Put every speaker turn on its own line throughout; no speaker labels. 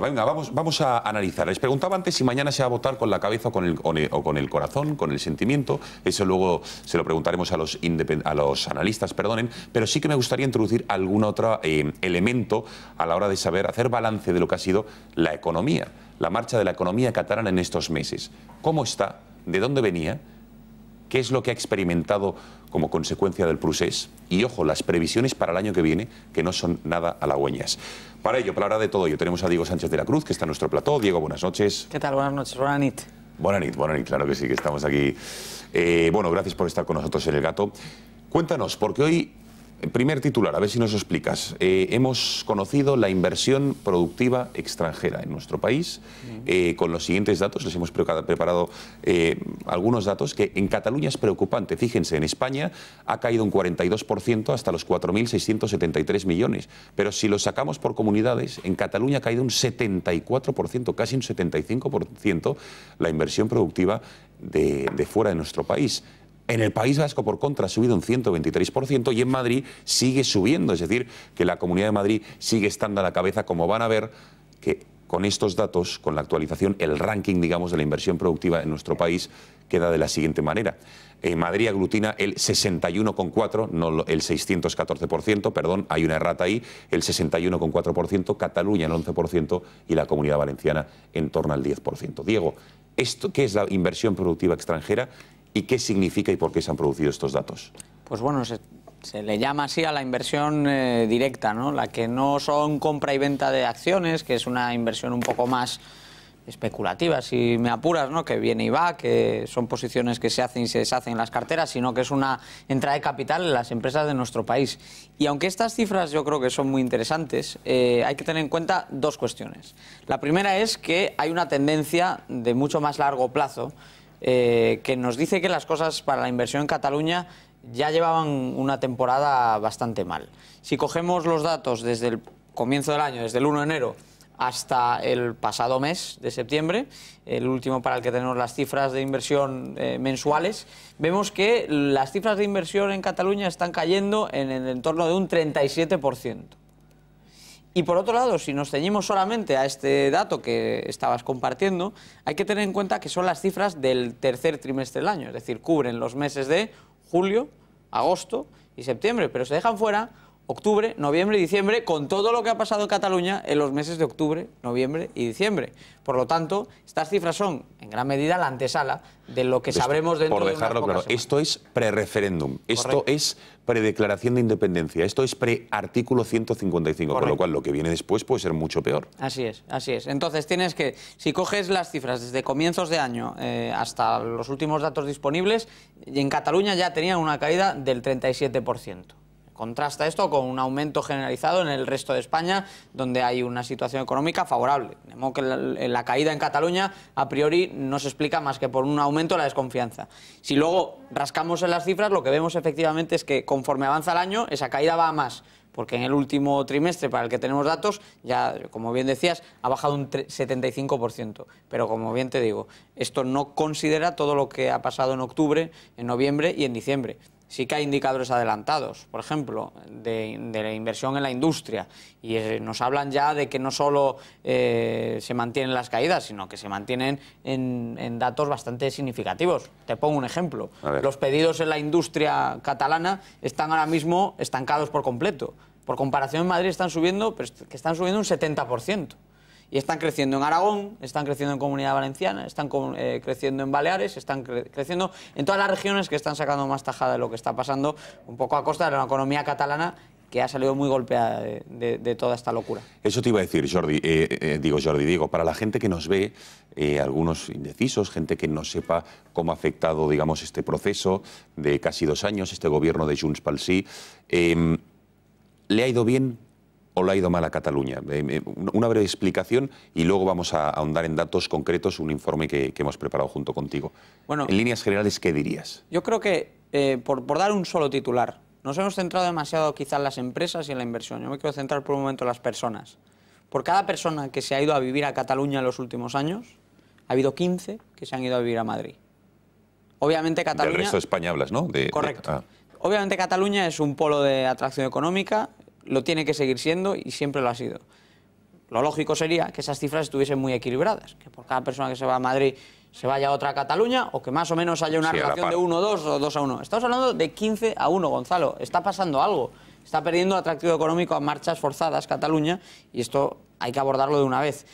Venga, vamos a analizar. Les preguntaba antes si mañana se va a votar con la cabeza o con el corazón, con el sentimiento. Eso luego se lo preguntaremos a los analistas, perdonen. Pero sí que me gustaría introducir algún otro elemento a la hora de saber hacer balance de lo que ha sido la economía, la marcha de la economía catalana en estos meses. ¿Cómo está? ¿De dónde venía? ¿Qué es lo que ha experimentado como consecuencia del procés? Y, ojo, las previsiones para el año que viene, que no son nada halagüeñas. Para ello, para hablar de todo ello, tenemos a Diego Sánchez de la Cruz, que está en nuestro plató. Diego, buenas noches.
¿Qué tal? Buenas noches. Buenas nit.
Buenas nit, claro que sí, que estamos aquí. Bueno, gracias por estar con nosotros en El Gato. Cuéntanos, porque hoy, primer titular, a ver si nos explicas. Hemos conocido la inversión productiva extranjera en nuestro país, con los siguientes datos. Les hemos preparado algunos datos que en Cataluña es preocupante. Fíjense, en España ha caído un 42% hasta los 4.673 millones. Pero si lo sacamos por comunidades, en Cataluña ha caído un 74%, casi un 75% la inversión productiva de fuera de nuestro país. En el País Vasco, por contra, ha subido un 123% y en Madrid sigue subiendo. Es decir, que la Comunidad de Madrid sigue estando a la cabeza, como van a ver que con estos datos, con la actualización, el ranking, digamos, de la inversión productiva en nuestro país queda de la siguiente manera. Madrid aglutina el 61,4%, no el 614%, perdón, hay una errata ahí, el 61,4%, Cataluña el 11% y la Comunidad Valenciana en torno al 10%. Diego, ¿qué es la inversión productiva extranjera? ¿Y qué significa y por qué se han producido estos datos?
Pues bueno, se le llama así a la inversión directa, ¿no? La que no son compra y venta de acciones, que es una inversión un poco más especulativa, si me apuras, ¿no? Que viene y va, que son posiciones que se hacen y se deshacen en las carteras, sino que es una entrada de capital en las empresas de nuestro país. Y aunque estas cifras yo creo que son muy interesantes, hay que tener en cuenta dos cuestiones. La primera es que hay una tendencia de mucho más largo plazo que nos dice que las cosas para la inversión en Cataluña ya llevaban una temporada bastante mal. Si cogemos los datos desde el comienzo del año, desde el 1 de enero hasta el pasado mes de septiembre, el último para el que tenemos las cifras de inversión mensuales, vemos que las cifras de inversión en Cataluña están cayendo en el entorno de un 37%. Y por otro lado, si nos ceñimos solamente a este dato que estabas compartiendo, hay que tener en cuenta que son las cifras del tercer trimestre del año, es decir, cubren los meses de julio, agosto y septiembre, pero se dejan fuera octubre, noviembre y diciembre, con todo lo que ha pasado en Cataluña en los meses de octubre, noviembre y diciembre. Por lo tanto, estas cifras son, en gran medida, la antesala de lo que sabremos dentro de unas pocas semanas. Por dejarlo claro,
esto es pre-referéndum, esto es predeclaración de independencia, esto es pre-artículo 155, con lo cual lo que viene después puede ser mucho peor.
Así es, así es. Entonces tienes que, si coges las cifras desde comienzos de año hasta los últimos datos disponibles, en Cataluña ya tenían una caída del 37%. Contrasta esto con un aumento generalizado en el resto de España, donde hay una situación económica favorable. De modo que la caída en Cataluña, a priori, no se explica más que por un aumento de la desconfianza. Si luego rascamos en las cifras, lo que vemos efectivamente es que conforme avanza el año, esa caída va a más. Porque en el último trimestre, para el que tenemos datos, ya, como bien decías, ha bajado un 75%. Pero, como bien te digo, esto no considera todo lo que ha pasado en octubre, en noviembre y en diciembre. Sí que hay indicadores adelantados, por ejemplo, de la inversión en la industria, y nos hablan ya de que no solo se mantienen las caídas, sino que se mantienen en datos bastante significativos. Te pongo un ejemplo. Los pedidos en la industria catalana están ahora mismo estancados por completo. Por comparación, en Madrid están subiendo, pero que están subiendo un 70%. Y están creciendo en Aragón, están creciendo en Comunidad Valenciana, están creciendo en Baleares, están creciendo en todas las regiones que están sacando más tajada de lo que está pasando, un poco a costa de la economía catalana, que ha salido muy golpeada de toda esta locura.
Eso te iba a decir, Diego, para la gente que nos ve, algunos indecisos, gente que no sepa cómo ha afectado, digamos, este proceso de casi 2 años, este gobierno de Junts pel Sí, ¿le ha ido bien o le ha ido mal a Cataluña? Una breve explicación y luego vamos a ahondar en datos concretos, un informe que hemos preparado junto contigo. Bueno, en líneas generales, ¿qué dirías?
Yo creo que, por dar un solo titular, nos hemos centrado demasiado quizá en las empresas y en la inversión. Yo me quiero centrar por un momento en las personas. Por cada persona que se ha ido a vivir a Cataluña en los últimos años, ha habido 15 que se han ido a vivir a Madrid. Obviamente Cataluña...
Del resto de España hablas, ¿no?
Correcto. Obviamente Cataluña es un polo de atracción económica, lo tiene que seguir siendo y siempre lo ha sido. lo lógico sería que esas cifras estuviesen muy equilibradas, que por cada persona que se va a Madrid se vaya a otra Cataluña, o que más o menos haya una relación de 1-2 o 2-1. Estamos hablando de 15-1, Gonzalo. Está pasando algo. Está perdiendo atractivo económico a marchas forzadas Cataluña, y esto hay que abordarlo de una vez.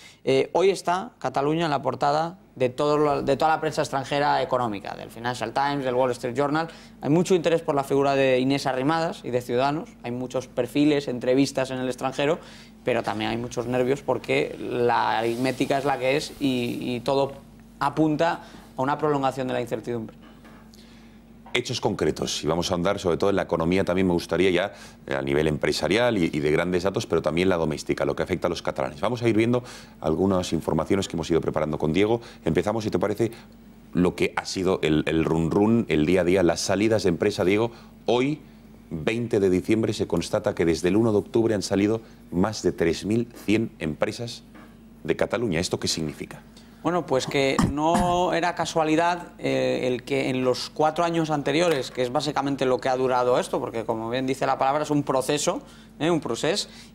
Hoy está Cataluña en la portada de toda la prensa extranjera económica, del Financial Times, del Wall Street Journal. Hay mucho interés por la figura de Inés Arrimadas y de Ciudadanos. Hay muchos perfiles, entrevistas en el extranjero, pero también hay muchos nervios porque la aritmética es la que es y todo apunta a una prolongación de la incertidumbre.
Hechos concretos, y vamos a andar sobre todo en la economía. También me gustaría ya a nivel empresarial y de grandes datos, pero también la doméstica, lo que afecta a los catalanes. Vamos a ir viendo algunas informaciones que hemos ido preparando con Diego. Empezamos, si te parece, lo que ha sido el run, el día a día, las salidas de empresa. Diego, hoy, 20 de diciembre, se constata que desde el 1 de octubre han salido más de 3.100 empresas de Cataluña. ¿Esto qué significa?
Bueno, pues que no era casualidad el que en los 4 años anteriores, que es básicamente lo que ha durado esto, porque como bien dice la palabra, es un proceso,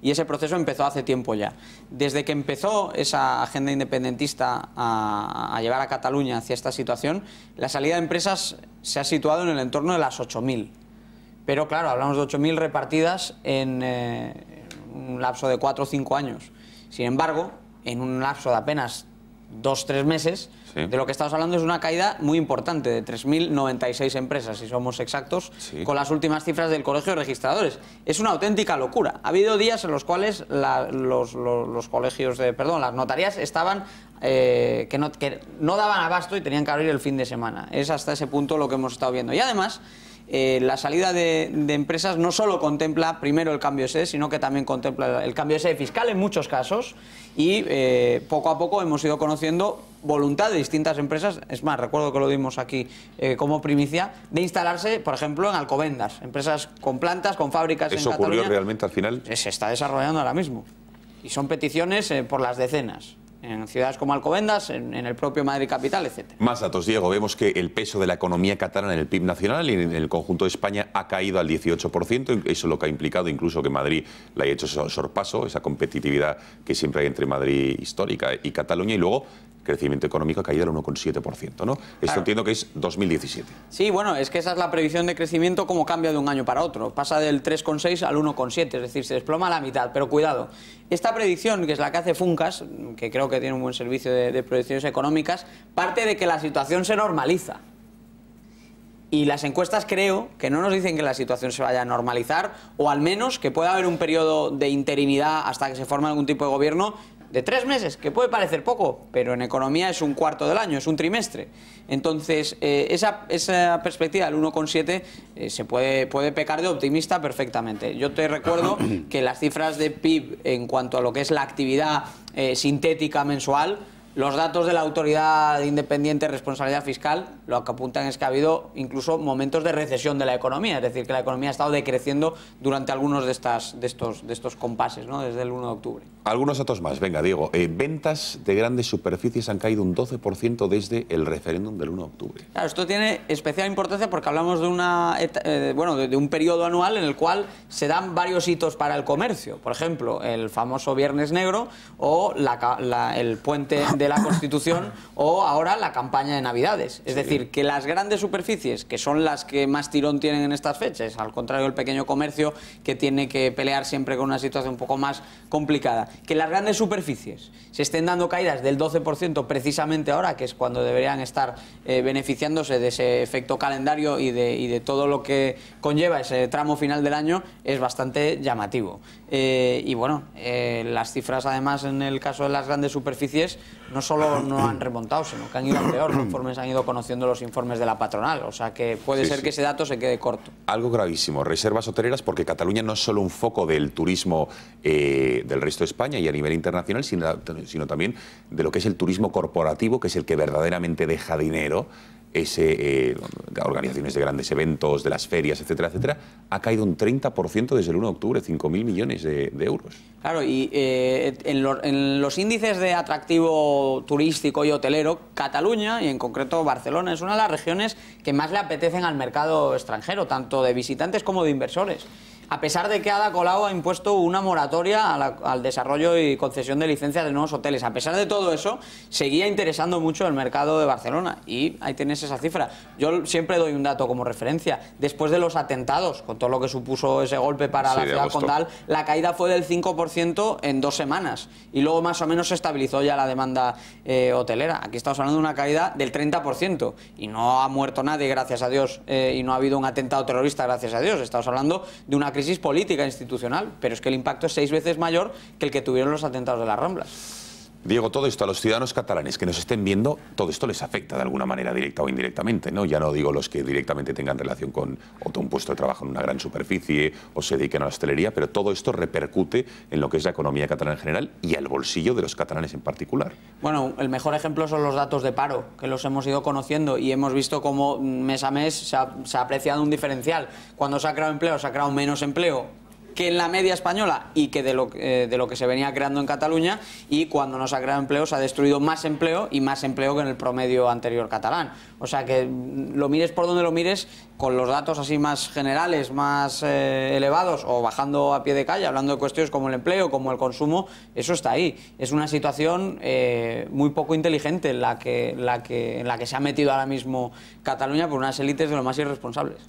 y ese proceso empezó hace tiempo ya. Desde que empezó esa agenda independentista a llevar a Cataluña hacia esta situación, la salida de empresas se ha situado en el entorno de las 8.000. Pero claro, hablamos de 8.000 repartidas en un lapso de 4 o 5 años. Sin embargo, en un lapso de apenas 2-3 meses, sí, de lo que estamos hablando es una caída muy importante, de 3.096 empresas, si somos exactos, sí, con las últimas cifras del Colegio de Registradores. Es una auténtica locura. Ha habido días en los cuales los colegios las notarías estaban que no daban abasto y tenían que abrir el fin de semana. Es hasta ese punto lo que hemos estado viendo. Y además, la salida de empresas no solo contempla primero el cambio de sede, sino que también contempla el cambio de sede fiscal en muchos casos, y poco a poco hemos ido conociendo voluntad de distintas empresas. Es más, recuerdo que lo dimos aquí como primicia, de instalarse, por ejemplo, en Alcobendas, empresas con plantas, con fábricas en Cataluña.
¿Eso ocurrió realmente al final?
Se está desarrollando ahora mismo, y son peticiones por las decenas, en ciudades como Alcobendas, en el propio Madrid capital, etc.
Más datos, Diego. Vemos que el peso de la economía catalana en el PIB nacional y en el conjunto de España ha caído al 18%. Eso es lo que ha implicado incluso que Madrid le haya hecho sorpaso, esa competitividad que siempre hay entre Madrid histórica y Cataluña. Y luego, crecimiento económico ha caído al 1,7%, ¿no? Esto claro, entiendo que es 2017.
Sí, bueno, es que esa es la previsión de crecimiento, como cambia de un año para otro. Pasa del 3,6 al 1,7, es decir, se desploma a la mitad. Pero cuidado, esta predicción, que es la que hace Funcas, que creo que tiene un buen servicio de predicciones económicas, parte de que la situación se normaliza. Y las encuestas creo que no nos dicen que la situación se vaya a normalizar, o al menos que pueda haber un periodo de interinidad hasta que se forme algún tipo de gobierno de 3 meses, que puede parecer poco, pero en economía es un cuarto del año, es un trimestre. Entonces, esa perspectiva del 1,7 se puede pecar de optimista perfectamente. Yo te recuerdo que las cifras de PIB en cuanto a lo que es la actividad sintética mensual, los datos de la Autoridad Independiente de Responsabilidad Fiscal lo que apuntan es que ha habido incluso momentos de recesión de la economía, es decir, que la economía ha estado decreciendo durante algunos de estos compases, ¿no?, desde el 1 de octubre.
Algunos datos más. Venga, Diego. Ventas de grandes superficies han caído un 12% desde el referéndum del 1 de octubre.
Claro, esto tiene especial importancia porque hablamos de de un periodo anual en el cual se dan varios hitos para el comercio. Por ejemplo, el famoso Viernes Negro o el puente de la Constitución o ahora la campaña de Navidades. Es decir, que las grandes superficies, que son las que más tirón tienen en estas fechas, al contrario del pequeño comercio, que tiene que pelear siempre con una situación un poco más complicada, que las grandes superficies se estén dando caídas del 12% precisamente ahora, que es cuando deberían estar beneficiándose de ese efecto calendario y de todo lo que conlleva ese tramo final del año, es bastante llamativo. Y bueno, las cifras además en el caso de las grandes superficies no solo no han remontado, sino que han ido a peor, conforme se han ido conociendo los informes de la patronal. O sea que puede ser que ese dato se quede corto.
Algo gravísimo, reservas hoteleras, porque Cataluña no es solo un foco del turismo del resto de España y a nivel internacional, sino también de lo que es el turismo corporativo, que es el que verdaderamente deja dinero. Organizaciones de grandes eventos, de las ferias, etcétera, etcétera, ha caído un 30% desde el 1 de octubre, 5.000 millones de euros.
Claro, y en los índices de atractivo turístico y hotelero, Cataluña, y en concreto Barcelona, es una de las regiones que más le apetecen al mercado extranjero, tanto de visitantes como de inversores. A pesar de que Ada Colau ha impuesto una moratoria al desarrollo y concesión de licencias de nuevos hoteles, a pesar de todo eso, seguía interesando mucho el mercado de Barcelona. Y ahí tienes esa cifra. Yo siempre doy un dato como referencia. Después de los atentados, con todo lo que supuso ese golpe para la ciudad condal, la caída fue del 5% en 2 semanas. Y luego más o menos se estabilizó ya la demanda hotelera. Aquí estamos hablando de una caída del 30%. Y no ha muerto nadie, gracias a Dios, y no ha habido un atentado terrorista, gracias a Dios. Estamos hablando de una crisis política institucional, pero es que el impacto es 6 veces mayor que el que tuvieron los atentados de las Ramblas.
Diego, todo esto a los ciudadanos catalanes que nos estén viendo, todo esto les afecta de alguna manera, directa o indirectamente, ¿no? Ya no digo los que directamente tengan relación con un puesto de trabajo en una gran superficie o se dediquen a la hostelería, pero todo esto repercute en lo que es la economía catalana en general y al bolsillo de los catalanes en particular.
Bueno, el mejor ejemplo son los datos de paro, que los hemos ido conociendo y hemos visto cómo mes a mes se ha apreciado un diferencial. Cuando se ha creado empleo, se ha creado menos empleo que en la media española y que de lo que se venía creando en Cataluña, y cuando no se ha creado empleo se ha destruido más empleo y más empleo que en el promedio anterior catalán. O sea que lo mires por donde lo mires, con los datos así más generales, más elevados, o bajando a pie de calle, hablando de cuestiones como el empleo, como el consumo, eso está ahí. Es una situación muy poco inteligente en la que se ha metido ahora mismo Cataluña por unas élites de lo más irresponsables.